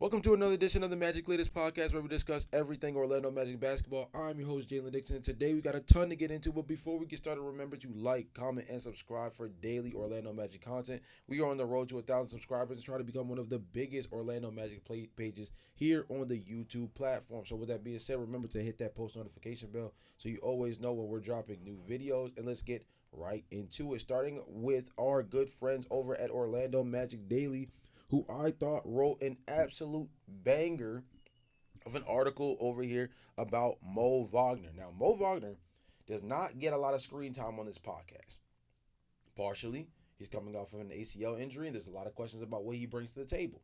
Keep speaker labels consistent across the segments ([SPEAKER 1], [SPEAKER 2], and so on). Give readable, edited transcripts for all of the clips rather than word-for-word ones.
[SPEAKER 1] Welcome to another edition of the Magic Latest Podcast where we discuss everything Orlando Magic basketball. I'm your host, Jalon Dixon. Today we got a ton to get into, but before we get started, remember to like, comment, and subscribe for daily Orlando Magic content. We are on the road to 1,000 subscribers and try to become one of the biggest Orlando Magic pages here on the YouTube platform. So with that being said, remember to hit that post notification bell so you always know when we're dropping new videos. And let's get right into it, starting with our good friends over at Orlando Magic Daily, who I thought wrote an absolute banger of an article over here about Mo Wagner. Now, Mo Wagner does not get a lot of screen time on this podcast. Partially, he's coming off of an ACL injury, and there's a lot of questions about what he brings to the table.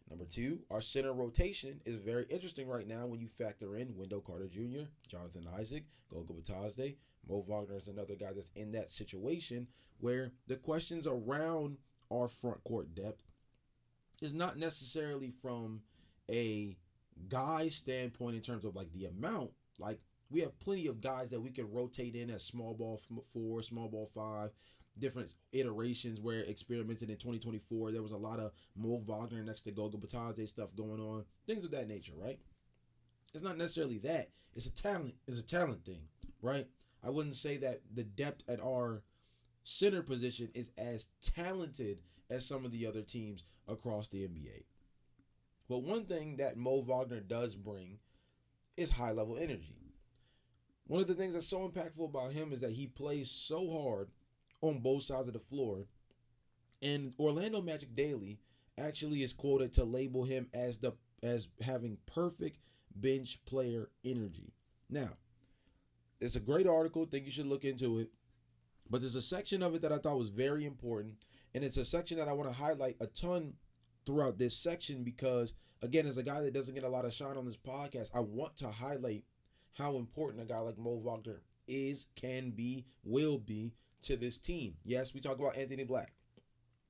[SPEAKER 1] Number two, our center rotation is very interesting right now when you factor in Wendell Carter Jr., Jonathan Isaac, Goga Batazde. Mo Wagner is another guy that's in that situation where the questions around our front court depth is not necessarily from a guy standpoint in terms of like the amount. Like we have plenty of guys that we can rotate in as small ball four, small ball five, different iterations where experimented in 2024. There was a lot of Mo Wagner next to Goga Batadze stuff going on, things of that nature, right? It's not necessarily that. It's a talent. It's a talent thing, right? I wouldn't say that the depth at our center position is as talented as some of the other teams across the NBA. But one thing that Mo Wagner does bring is high level energy. One of the things that's so impactful about him is that he plays so hard on both sides of the floor. And Orlando Magic Daily actually is quoted to label him as having perfect bench player energy. Now, it's a great article. I think you should look into it. But there's a section of it that I thought was very important. And it's a section that I want to highlight a ton throughout this section because, again, as a guy that doesn't get a lot of shine on this podcast, I want to highlight how important a guy like Mo Wagner is, can be, will be to this team. Yes, we talk about Anthony Black.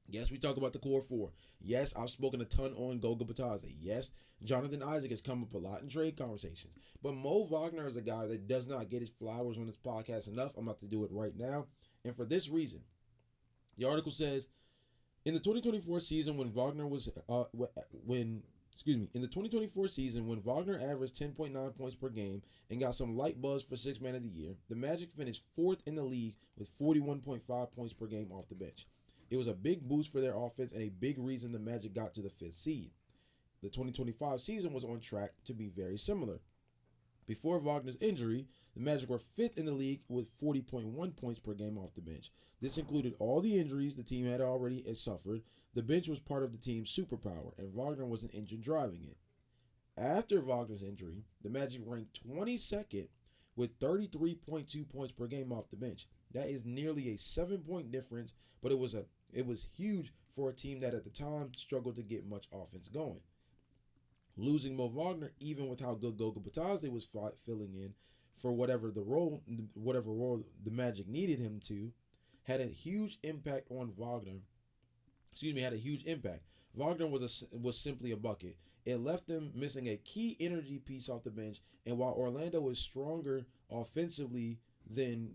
[SPEAKER 1] Yes, we talk about the core four. Yes, I've spoken a ton on Goga Batadze. Yes, Jonathan Isaac has come up a lot in trade conversations. But Mo Wagner is a guy that does not get his flowers on this podcast enough. I'm about to do it right now. And for this reason, the article says, in the 2024 season when Wagner was in the 2024 season when Wagner averaged 10.9 points per game and got some light buzz for Sixth Man of the Year, the Magic finished fourth in the league with 41.5 points per game off the bench. It was a big boost for their offense and a big reason the Magic got to the fifth seed. The 2025 season was on track to be very similar. Before Wagner's injury, the Magic were fifth in the league with 40.1 points per game off the bench. This included all the injuries the team had already suffered. The bench was part of the team's superpower, and Wagner was an engine driving it. After Wagner's injury, the Magic ranked 22nd with 33.2 points per game off the bench. That is nearly a 7-point difference, but it was huge for a team that at the time struggled to get much offense going. Losing Mo Wagner, even with how good Goga Batadze was filling in for whatever role the Magic needed him to, had a huge impact on Wagner. Had a huge impact. Wagner was simply a bucket. It left them missing a key energy piece off the bench. And while Orlando is stronger offensively than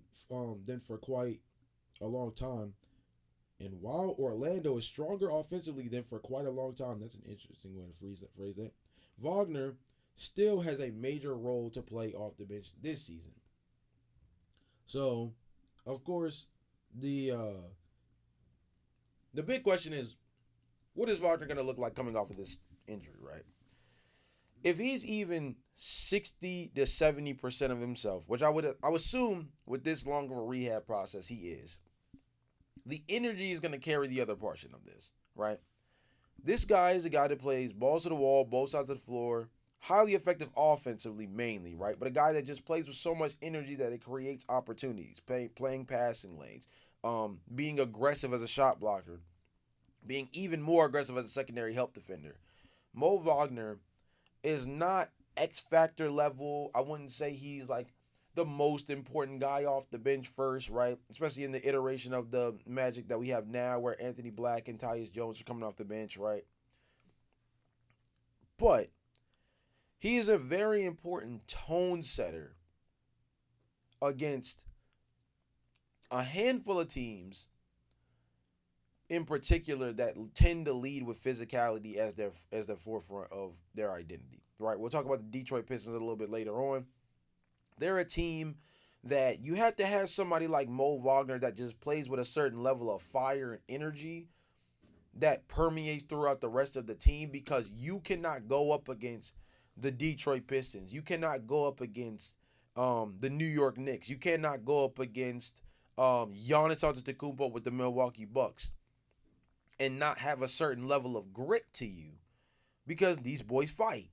[SPEAKER 1] for quite a long time, that's an interesting way to phrase that. Wagner still has a major role to play off the bench this season. So, of course, the big question is, what is Wagner going to look like coming off of this injury, right? If he's even 60 to 70% of himself, which I would assume with this long of a rehab process he is, the energy is going to carry the other portion of this, right? This guy is a guy that plays balls to the wall, both sides of the floor, highly effective offensively mainly, right? But a guy that just plays with so much energy that it creates opportunities, playing passing lanes, being aggressive as a shot blocker, being even more aggressive as a secondary help defender. Mo Wagner is not X Factor level. I wouldn't say he's like the most important guy off the bench first, right? Especially in the iteration of the Magic that we have now where Anthony Black and Tyus Jones are coming off the bench, right? But he is a very important tone setter against a handful of teams in particular that tend to lead with physicality as their forefront of their identity. Right? We'll talk about the Detroit Pistons a little bit later on. They're a team that you have to have somebody like Mo Wagner that just plays with a certain level of fire and energy that permeates throughout the rest of the team, because you cannot go up against the Detroit Pistons. You cannot go up against the New York Knicks. You cannot go up against Giannis Antetokounmpo with the Milwaukee Bucks and not have a certain level of grit to you, because these boys fight.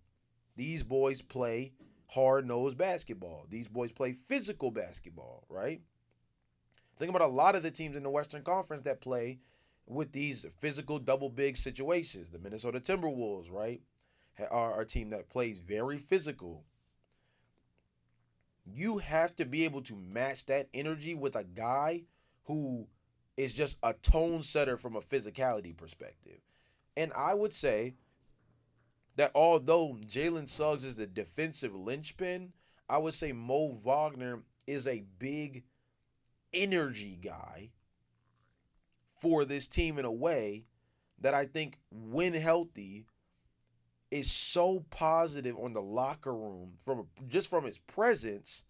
[SPEAKER 1] These boys play hard-nosed basketball. These boys play physical basketball, right? Think about a lot of the teams in the Western Conference that play with these physical double big situations. The Minnesota Timberwolves, right, are a team that plays very physical. You have to be able to match that energy with a guy who is just a tone setter from a physicality perspective. And I would say that although Jalen Suggs is the defensive linchpin, I would say Mo Wagner is a big energy guy for this team in a way that I think, when healthy, is so positive on the locker room from his presence,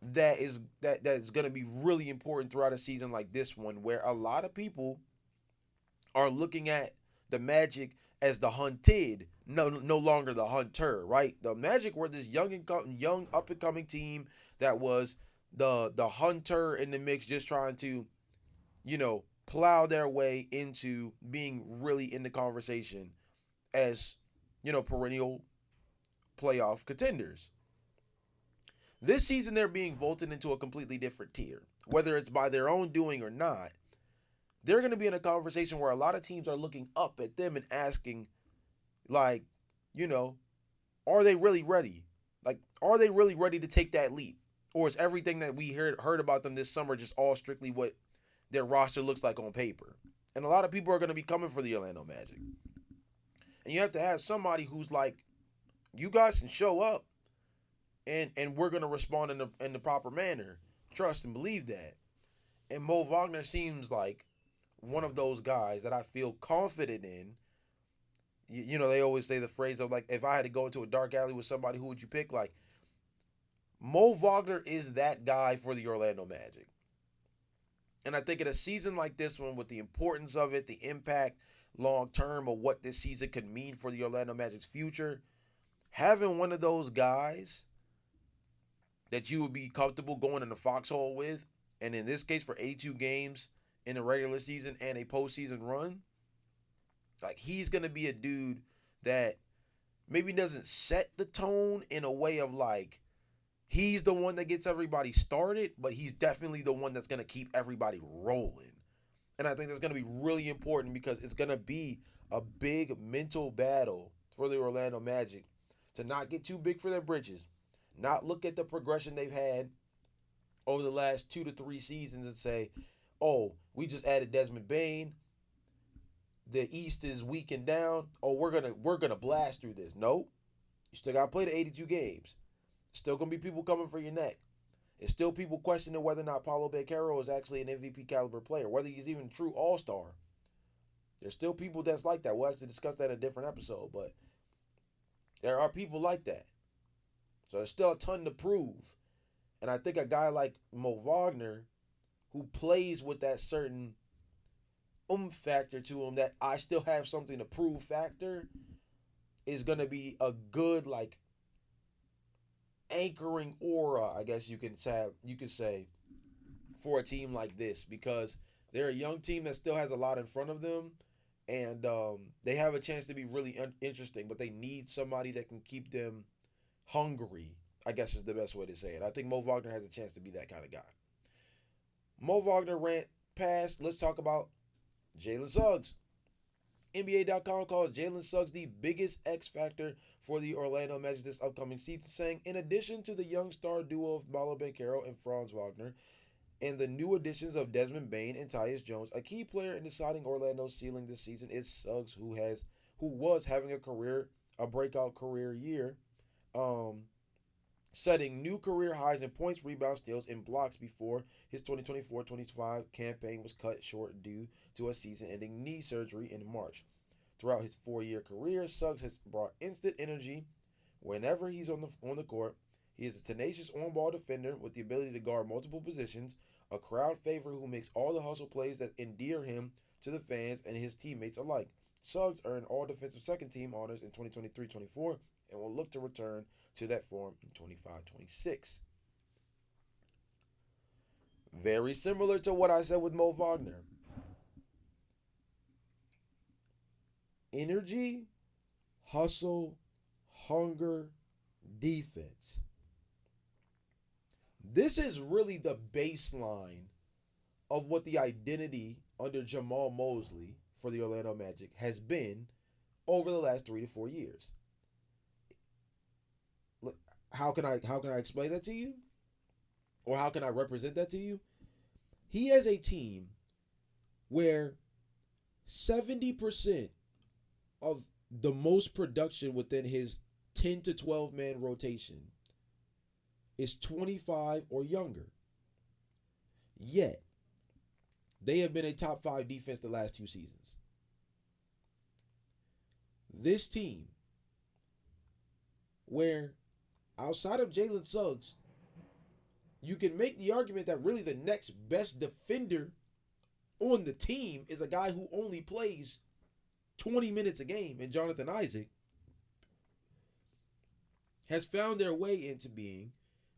[SPEAKER 1] that is going to be really important throughout a season like this one, where a lot of people are looking at the Magic as the hunted, no longer the hunter, right? The Magic were this young up and coming team that was the hunter in the mix, just trying to, plow their way into being really in the conversation as, perennial playoff contenders. This season, they're being vaulted into a completely different tier. Whether it's by their own doing or not, they're going to be in a conversation where a lot of teams are looking up at them and asking, like, you know, are they really ready? Like, are they really ready to take that leap? Or is everything that we heard about them this summer just all strictly what their roster looks like on paper? And a lot of people are going to be coming for the Orlando Magic. And you have to have somebody who's like, you guys can show up, and we're going to respond in the proper manner. Trust and believe that. And Mo Wagner seems like one of those guys that I feel confident in. They always say the phrase of, like, if I had to go into a dark alley with somebody, who would you pick? Like, Mo Wagner is that guy for the Orlando Magic. And I think in a season like this one, with the importance of it, the impact long term of what this season could mean for the Orlando Magic's future, having one of those guys that you would be comfortable going in the foxhole with, and in this case for 82 games in a regular season and a postseason run, like, he's going to be a dude that maybe doesn't set the tone in a way of, like, he's the one that gets everybody started, but he's definitely the one that's going to keep everybody rolling. And I think that's going to be really important, because it's going to be a big mental battle for the Orlando Magic to not get too big for their britches, not look at the progression they've had over the last 2 to 3 seasons and say, oh, we just added Desmond Bane, the East is weak and down, oh, we're gonna blast through this. Nope. You still gotta play the 82 games. Still gonna be people coming for your neck. It's still people questioning whether or not Paulo Banchero is actually an MVP caliber player, whether he's even a true all-star. There's still people that's like that. We'll actually discuss that in a different episode, but there are people like that. So there's still a ton to prove. And I think a guy like Mo Wagner, who plays with that certain factor to him, that I still have something to prove factor, is going to be a good, like, anchoring aura, I guess you could say, for a team like this, because they're a young team that still has a lot in front of them, and they have a chance to be really interesting, but they need somebody that can keep them hungry, I guess is the best way to say it. I think Mo Wagner has a chance to be that kind of guy. Mo Wagner rant past. Let's talk about Jalen Suggs. NBA.com calls Jalen Suggs the biggest X factor for the Orlando Magic this upcoming season, saying, in addition to the young star duo of Malo Banchero and Franz Wagner, and the new additions of Desmond Bane and Tyus Jones, a key player in deciding Orlando's ceiling this season is Suggs, who was having a breakout career year. setting new career highs in points, rebounds, steals, and blocks before his 2024-25 campaign was cut short due to a season-ending knee surgery in March. Throughout his 4-year career, Suggs has brought instant energy whenever he's on the court. He is a tenacious on-ball defender with the ability to guard multiple positions, a crowd favorite who makes all the hustle plays that endear him to the fans and his teammates alike. Suggs earned all defensive second team honors in 2023-24 and will look to return to that form in 25-26. Very similar to what I said with Mo Wagner. Energy, hustle, hunger, defense. This is really the baseline of what the identity under Jamal Mosley for the Orlando Magic has been over the last 3 to 4 years. How can I explain that to you? Or how can I represent that to you? He has a team where 70% of the most production within his 10 to 12 man rotation is 25 or younger. Yet, they have been a top 5 defense the last 2 seasons. This team, where outside of Jalen Suggs, you can make the argument that really the next best defender on the team is a guy who only plays 20 minutes a game, and Jonathan Isaac has found their way into being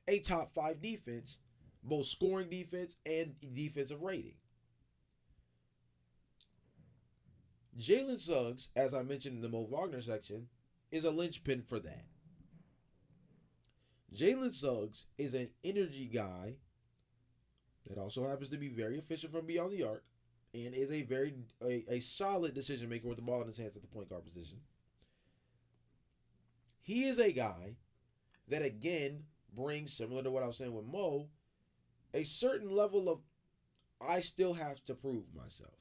[SPEAKER 1] a top 5 defense, both scoring defense and defensive rating. Jalen Suggs, as I mentioned in the Mo Wagner section, is a linchpin for that. Jalen Suggs is an energy guy that also happens to be very efficient from beyond the arc and is a solid decision maker with the ball in his hands at the point guard position. He is a guy that, again, brings, similar to what I was saying with Mo, a certain level of I still have to prove myself.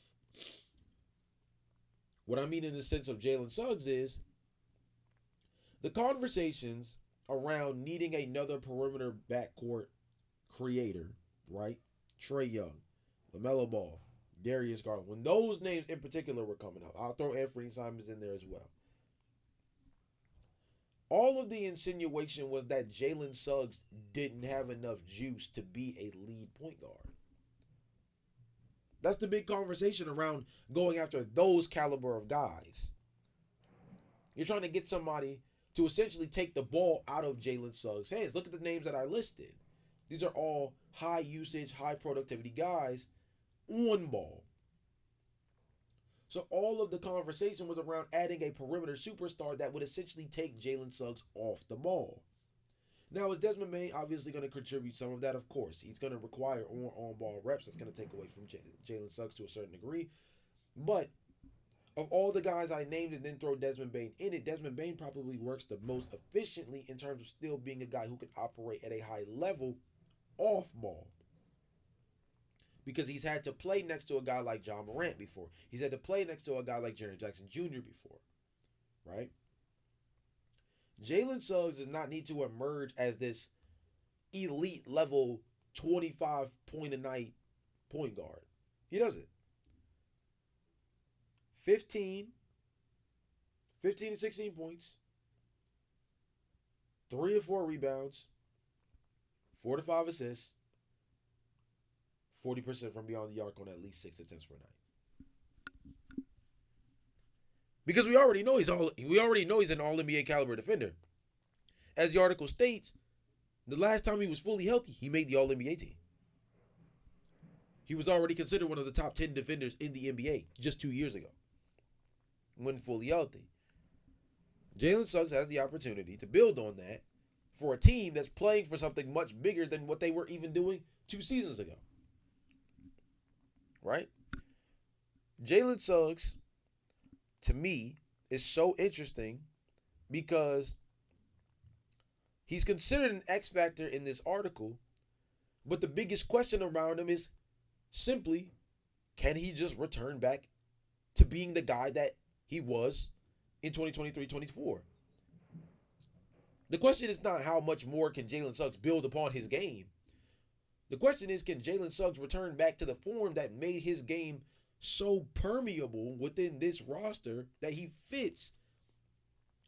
[SPEAKER 1] What I mean in the sense of Jalen Suggs is the conversations around needing another perimeter backcourt creator, right? Trae Young, LaMelo Ball, Darius Garland. When those names in particular were coming up, I'll throw Anthony Simons in there as well. All of the insinuation was that Jalen Suggs didn't have enough juice to be a lead point guard. That's the big conversation around going after those caliber of guys. You're trying to get somebody to essentially take the ball out of Jalen Suggs' hands. Look at the names that I listed. These are all high usage, high productivity guys on ball. So all of the conversation was around adding a perimeter superstar that would essentially take Jalen Suggs off the ball. Now, is Desmond Bane obviously going to contribute some of that? Of course. He's going to require on-ball reps. That's going to take away from Jalen Suggs to a certain degree. But of all the guys I named and then throw Desmond Bane in it, Desmond Bane probably works the most efficiently in terms of still being a guy who can operate at a high level off ball. Because he's had to play next to a guy like John Morant before. He's had to play next to a guy like Jaren Jackson Jr. before. Right? Jalen Suggs does not need to emerge as this elite level 25 point a night point guard. He doesn't. 15 to 16 points, 3 or 4 rebounds, 4 to 5 assists, 40% from beyond the arc on at least 6 attempts per night. Because we already know he's an all-NBA caliber defender. As the article states, the last time he was fully healthy, he made the all-NBA team. He was already considered one of the top 10 defenders in the NBA just 2 years ago, when fully healthy. Jalen Suggs has the opportunity to build on that for a team that's playing for something much bigger than what they were even doing 2 seasons ago. Right? Jalen Suggs, to me, is so interesting because he's considered an X factor in this article, but the biggest question around him is simply, can he just return back to being the guy that he was in 2023-24? The question is not how much more can Jalen Suggs build upon his game. The question is, can Jalen Suggs return back to the form that made his game so permeable within this roster that he fits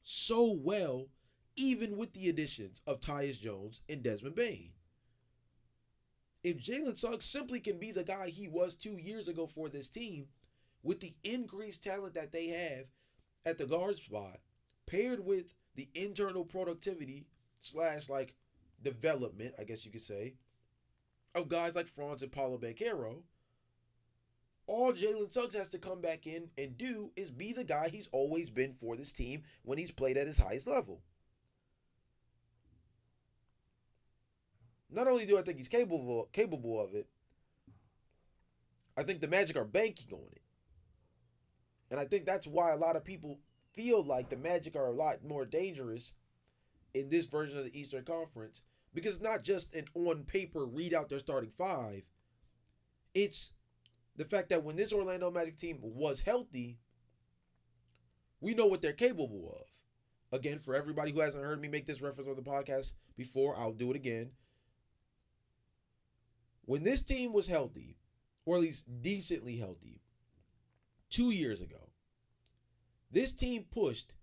[SPEAKER 1] so well, even with the additions of Tyus Jones and Desmond Bane? If Jalen Suggs simply can be the guy he was 2 years ago for this team, with the increased talent that they have at the guard spot, paired with the internal productivity slash like development, I guess you could say, of guys like Franz and Paulo Banchero, all Jalen Suggs has to come back in and do is be the guy he's always been for this team when he's played at his highest level. Not only do I think he's capable of it, I think the Magic are banking on it. And I think that's why a lot of people feel like the Magic are a lot more dangerous in this version of the Eastern Conference, because it's not just an on paper read out their starting five. It's the fact that when this Orlando Magic team was healthy, we know what they're capable of. Again, for everybody who hasn't heard me make this reference on the podcast before, I'll do it again. When this team was healthy, or at least decently healthy, 2 years ago, this team pushed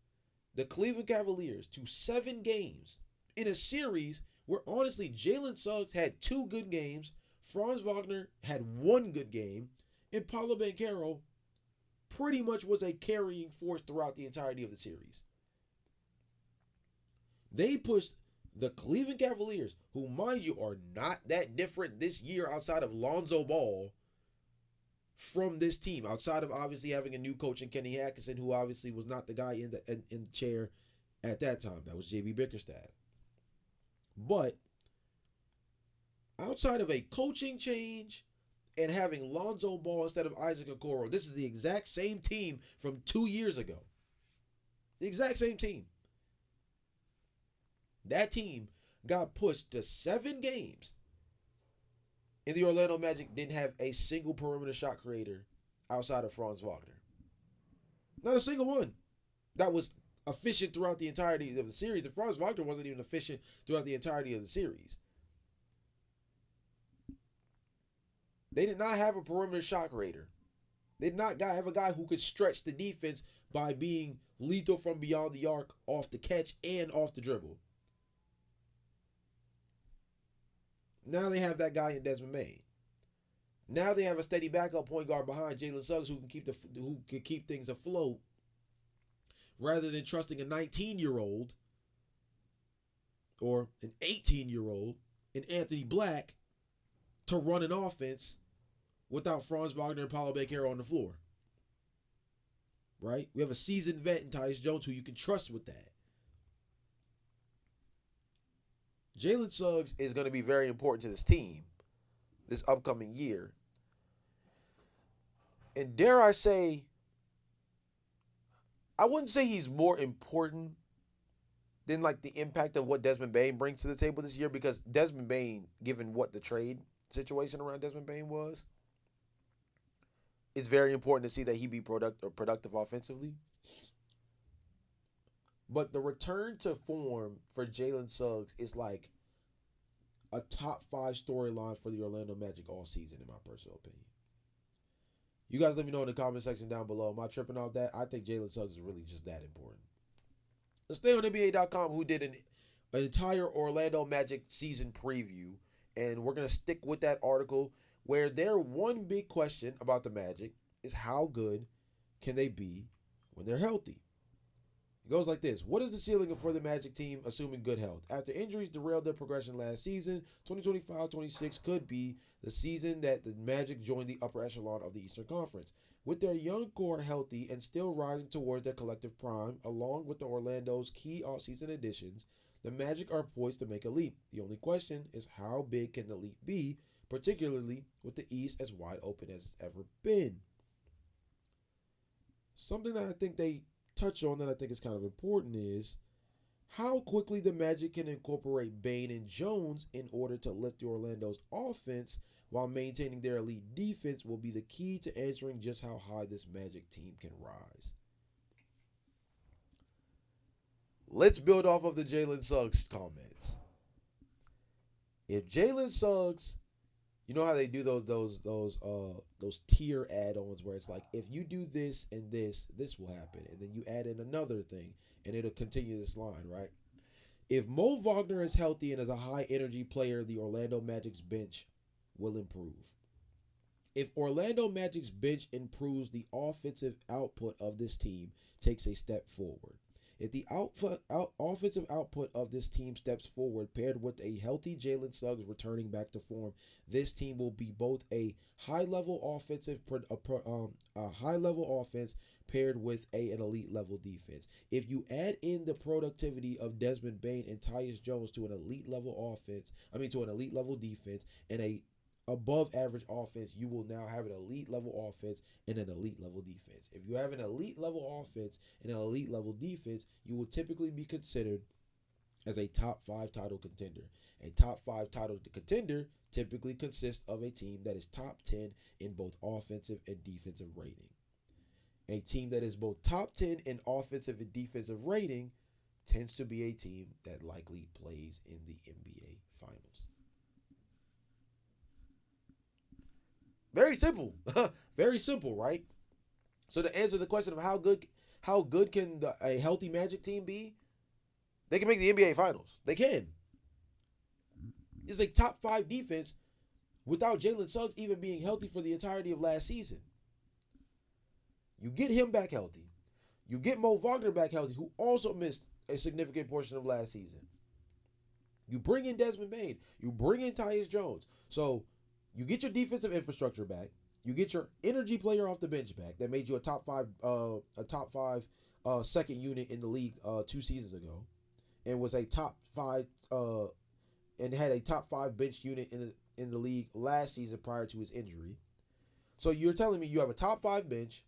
[SPEAKER 1] the Cleveland Cavaliers to 7 games in a series where honestly Jalen Suggs had 2 good games, Franz Wagner had 1 good game, and Paulo Banchero pretty much was a carrying force throughout the entirety of the series. They pushed the Cleveland Cavaliers, who, mind you, are not that different this year outside of Lonzo Ball, from this team, outside of obviously having a new coach in Kenny Atkinson, who obviously was not the guy in the chair at that time. That was JB Bickerstaff. But outside of a coaching change and having Lonzo Ball instead of Isaac Okoro, this is the exact same team from 2 years ago. The exact same team. That team got pushed to 7 games, and the Orlando Magic didn't have a single perimeter shot creator outside of Franz Wagner. Not a single one that was efficient throughout the entirety of the series. And Franz Wagner wasn't even efficient throughout the entirety of the series. They did not have a perimeter shot creator. They did not have a guy who could stretch the defense by being lethal from beyond the arc, off the catch, and off the dribble. Now they have that guy in Desmond Bane. Now they have a steady backup point guard behind Jalen Suggs who can keep things afloat, rather than trusting a 19-year-old or an 18-year-old in Anthony Black to run an offense without Franz Wagner and Paulo Banchero on the floor. Right? We have a seasoned vet in Tyus Jones who you can trust with that. Jalen Suggs is going to be very important to this team this upcoming year. And dare I say, I wouldn't say he's more important than like the impact of what Desmond Bane brings to the table this year, because Desmond Bane, given what the trade situation around Desmond Bane was, it's very important to see that he be productive offensively. But the return to form for Jalen Suggs is like a top 5 storyline for the Orlando Magic all season, in my personal opinion. You guys let me know in the comment section down below. Am I tripping off that? I think Jalen Suggs is really just that important. Let's stay on NBA.com, who did an entire Orlando Magic season preview. And we're going to stick with that article, where their one big question about the Magic is how good can they be when they're healthy? It goes like this. What is the ceiling for the Magic team, assuming good health? After injuries derailed their progression last season, 2025-26 could be the season that the Magic join the upper echelon of the Eastern Conference. With their young core healthy and still rising towards their collective prime, along with the Orlando's key offseason additions, the Magic are poised to make a leap. The only question is how big can the leap be, particularly with the East as wide open as it's ever been. Something that I think they touch on that I think is kind of important is how quickly the Magic can incorporate Bane and Jones in order to lift the Orlando's offense while maintaining their elite defense will be the key to answering just how high this Magic team can rise. let's build off of the Jalen Suggs comments. If Jalen Suggs, you know how they do those tier add-ons where it's like if you do this and this will happen, and then you add in another thing, and it'll continue this line, right? If Mo Wagner is healthy and is a high energy player, the Orlando Magic's bench will improve. If Orlando Magic's bench improves, the offensive output of this team takes a step forward. If the offensive output of this team steps forward, paired with a healthy Jalen Suggs returning back to form, this team will be both a high-level offense paired with an elite level defense. If you add in the productivity of Desmond Bane and Tyus Jones to an elite level defense and a above average offense, you will now have an elite level offense and an elite level defense. If you have an elite level offense and an elite level defense, you will typically be considered as a top 5 title contender. A top 5 title contender typically consists of a team that is top 10 in both offensive and defensive rating. A team that is both top 10 in offensive and defensive rating tends to be a team that likely plays in the NBA Finals. Very simple. Very simple, right? So to answer the question of how good can a healthy Magic team be? They can make the NBA Finals. They can. It's a top 5 defense without Jalen Suggs even being healthy for the entirety of last season. You get him back healthy. You get Mo Wagner back healthy, who also missed a significant portion of last season. You bring in Desmond Bane. You bring in Tyus Jones. So you get your defensive infrastructure back. You get your energy player off the bench back that made you a top five second unit in the league 2 seasons ago, and was a top 5 and had a top 5 bench unit in the league last season prior to his injury. So you're telling me you have a top 5 bench.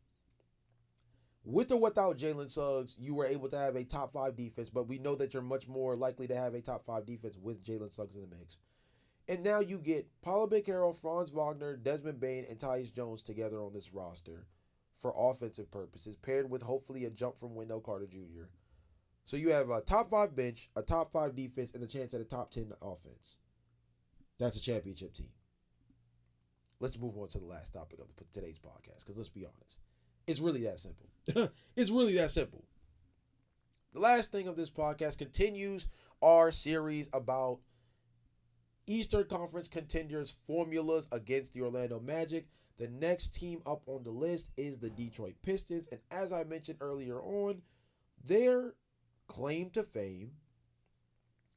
[SPEAKER 1] With or without Jalen Suggs, you were able to have a top 5 defense, but we know that you're much more likely to have a top 5 defense with Jalen Suggs in the mix. And now you get Paolo Banchero, Franz Wagner, Desmond Bane, and Tyus Jones together on this roster for offensive purposes, paired with hopefully a jump from Wendell Carter Jr. So you have a top 5 bench, a top 5 defense, and a chance at a top 10 offense. That's a championship team. Let's move on to the last topic of today's podcast, because let's be honest. It's really that simple. It's really that simple. The last thing of this podcast continues our series about Eastern Conference contenders formulas against the Orlando Magic. The next team up on the list is the Detroit Pistons. And as I mentioned earlier on, their claim to fame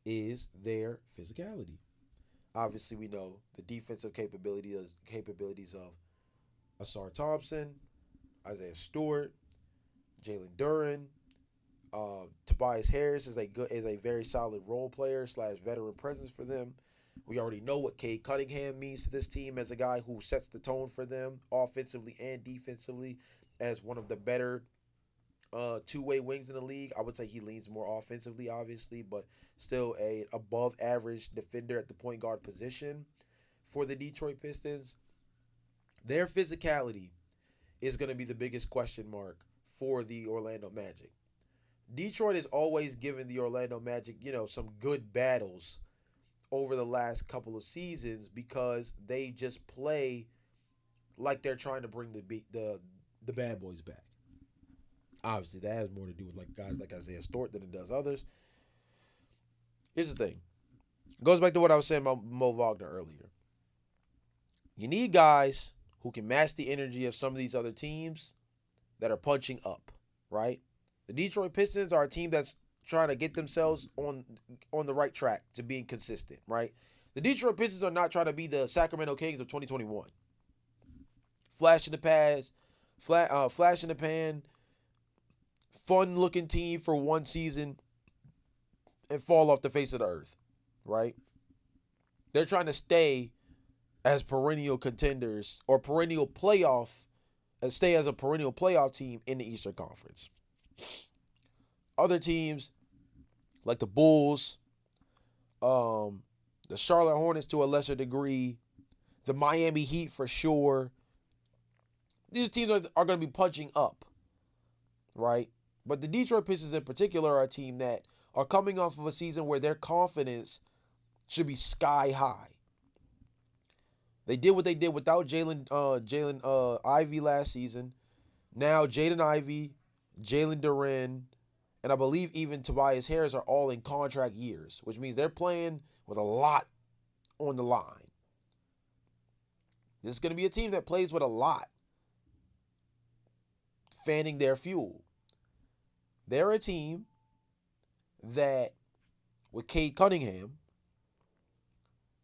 [SPEAKER 1] is their physicality. Obviously, we know the defensive capabilities of Asar Thompson, Isaiah Stewart, Jalen Duren, Tobias Harris is a very solid role player / veteran presence for them. We already know what Cade Cunningham means to this team as a guy who sets the tone for them offensively and defensively as one of the better two-way wings in the league. I would say he leans more offensively, obviously, but still a above average defender at the point guard position for the Detroit Pistons. Their physicality is going to be the biggest question mark for the Orlando Magic. Detroit has always given the Orlando Magic, some good battles over the last couple of seasons because they just play like they're trying to bring the bad boys back. Obviously, that has more to do with guys like Isaiah Stewart than it does others. Here's the thing. It goes back to what I was saying about Mo Wagner earlier. You need guys who can match the energy of some of these other teams that are punching up, right? The Detroit Pistons are a team that's trying to get themselves on the right track to being consistent, right? The Detroit Pistons are not trying to be the Sacramento Kings of 2021. Flash in the pan, fun-looking team for one season and fall off the face of the earth, right? They're trying to stay as perennial contenders or stay as a perennial playoff team in the Eastern Conference. Other teams like the Bulls, the Charlotte Hornets to a lesser degree, the Miami Heat for sure. These teams are going to be punching up, right? But the Detroit Pistons in particular are a team that are coming off of a season where their confidence should be sky high. They did what they did without Jalen Ivy last season. Now Jaden Ivey, Jalen Duren, and I believe even Tobias Harris are all in contract years, which means they're playing with a lot on the line. This is going to be a team that plays with a lot fanning their fuel. They're a team that, with Cade Cunningham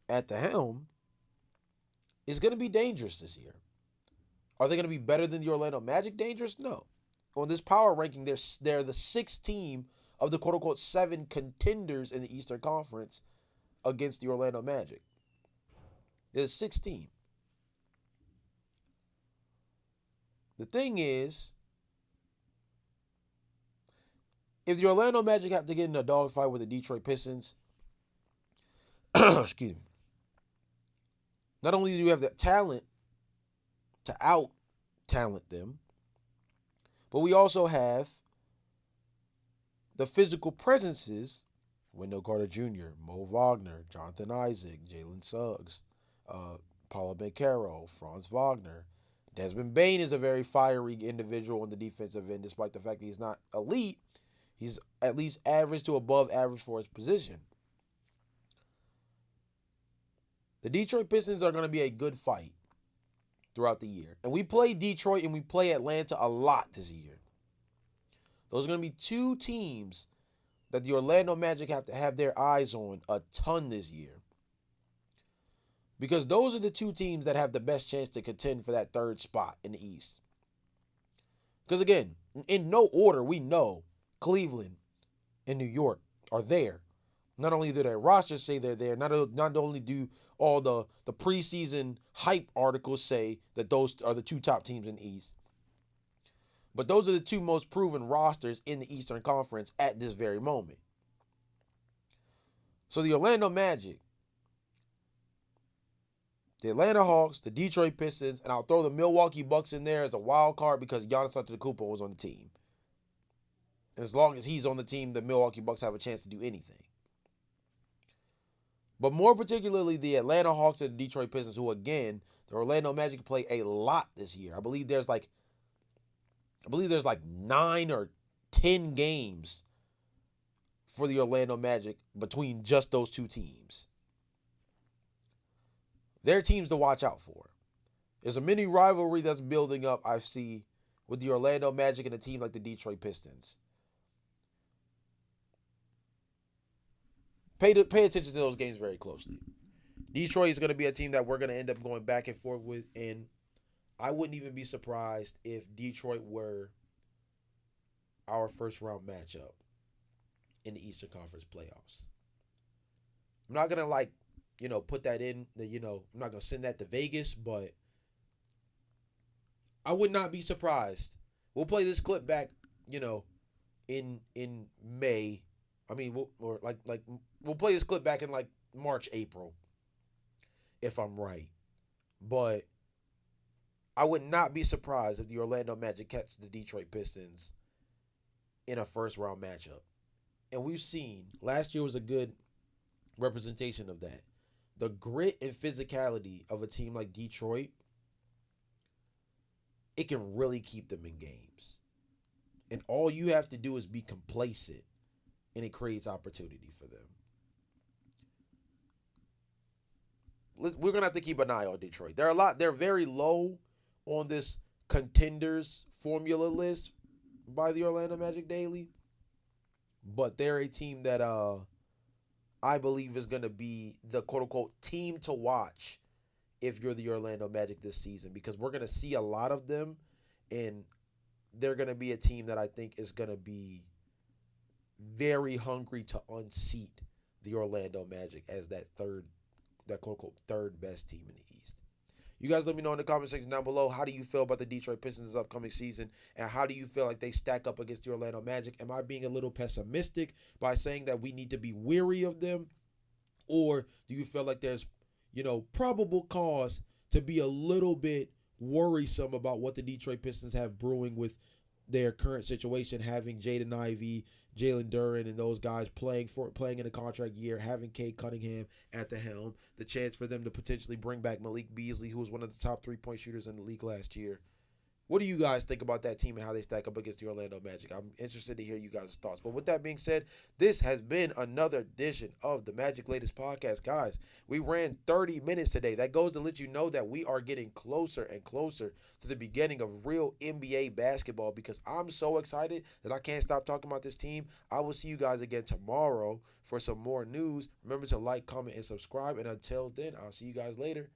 [SPEAKER 1] at the helm, is going to be dangerous this year. Are they going to be better than the Orlando Magic dangerous? No. On this power ranking, they're the sixth team of the quote-unquote 7 contenders in the Eastern Conference against the Orlando Magic. They're the sixth team. The thing is, if the Orlando Magic have to get in a dogfight with the Detroit Pistons, excuse me, not only do you have the talent to out-talent them, but we also have the physical presences: Wendell Carter Jr., Mo Wagner, Jonathan Isaac, Jalen Suggs, Paulo Banchero, Franz Wagner. Desmond Bane is a very fiery individual on the defensive end, despite the fact that he's not elite. He's at least average to above average for his position. The Detroit Pistons are going to be a good fight throughout the year. And we play Detroit and we play Atlanta a lot this year. Those are going to be two teams that the Orlando Magic have to have their eyes on a ton this year. Because those are the two teams that have the best chance to contend for that third spot in the East. Because again, in no order, we know Cleveland and New York are there. Not only do their rosters say they're there, not only do all the preseason hype articles say that those are the two top teams in the East, but those are the two most proven rosters in the Eastern Conference at this very moment. So the Orlando Magic, the Atlanta Hawks, the Detroit Pistons, and I'll throw the Milwaukee Bucks in there as a wild card because Giannis Antetokounmpo was on the team. And as long as he's on the team, the Milwaukee Bucks have a chance to do anything. But more particularly the Atlanta Hawks and the Detroit Pistons, who again, the Orlando Magic play a lot this year. I believe there's like 9 or 10 games for the Orlando Magic between just those two teams. They're teams to watch out for. There's a mini rivalry that's building up, I see, with the Orlando Magic and a team like the Detroit Pistons. Pay attention to those games very closely. Detroit is going to be a team that we're going to end up going back and forth with, and I wouldn't even be surprised if Detroit were our first round matchup in the Eastern Conference playoffs. I'm not going to put that in, I'm not going to send that to Vegas, but I would not be surprised. We'll play this clip back, in May. I mean, we'll play this clip back in like March, April, if I'm right. But I would not be surprised if the Orlando Magic catch the Detroit Pistons in a first round matchup. And we've seen last year was a good representation of that. The grit and physicality of a team like Detroit, it can really keep them in games. And all you have to do is be complacent, and it creates opportunity for them. We're going to have to keep an eye on Detroit. They're very low on this contenders formula list by the Orlando Magic Daily. But they're a team that I believe is going to be the quote-unquote team to watch if you're the Orlando Magic this season, because we're going to see a lot of them, and they're going to be a team that I think is going to be very hungry to unseat the Orlando Magic as that quote-unquote third best team in the East. You guys let me know in the comment section down below, how do you feel about the Detroit Pistons this upcoming season, and how do you feel like they stack up against the Orlando Magic? Am I being a little pessimistic by saying that we need to be weary of them, or do you feel like there's, probable cause to be a little bit worrisome about what the Detroit Pistons have brewing with their current situation, having Jaden Ivey, Jalen Duren, and those guys playing in a contract year, having Cade Cunningham at the helm, the chance for them to potentially bring back Malik Beasley, who was one of the top 3-point shooters in the league last year. What do you guys think about that team and how they stack up against the Orlando Magic? I'm interested to hear you guys' thoughts. But with that being said, this has been another edition of the Magic Latest Podcast. Guys, we ran 30 minutes today. That goes to let you know that we are getting closer and closer to the beginning of real NBA basketball, because I'm so excited that I can't stop talking about this team. I will see you guys again tomorrow for some more news. Remember to like, comment, and subscribe. And until then, I'll see you guys later.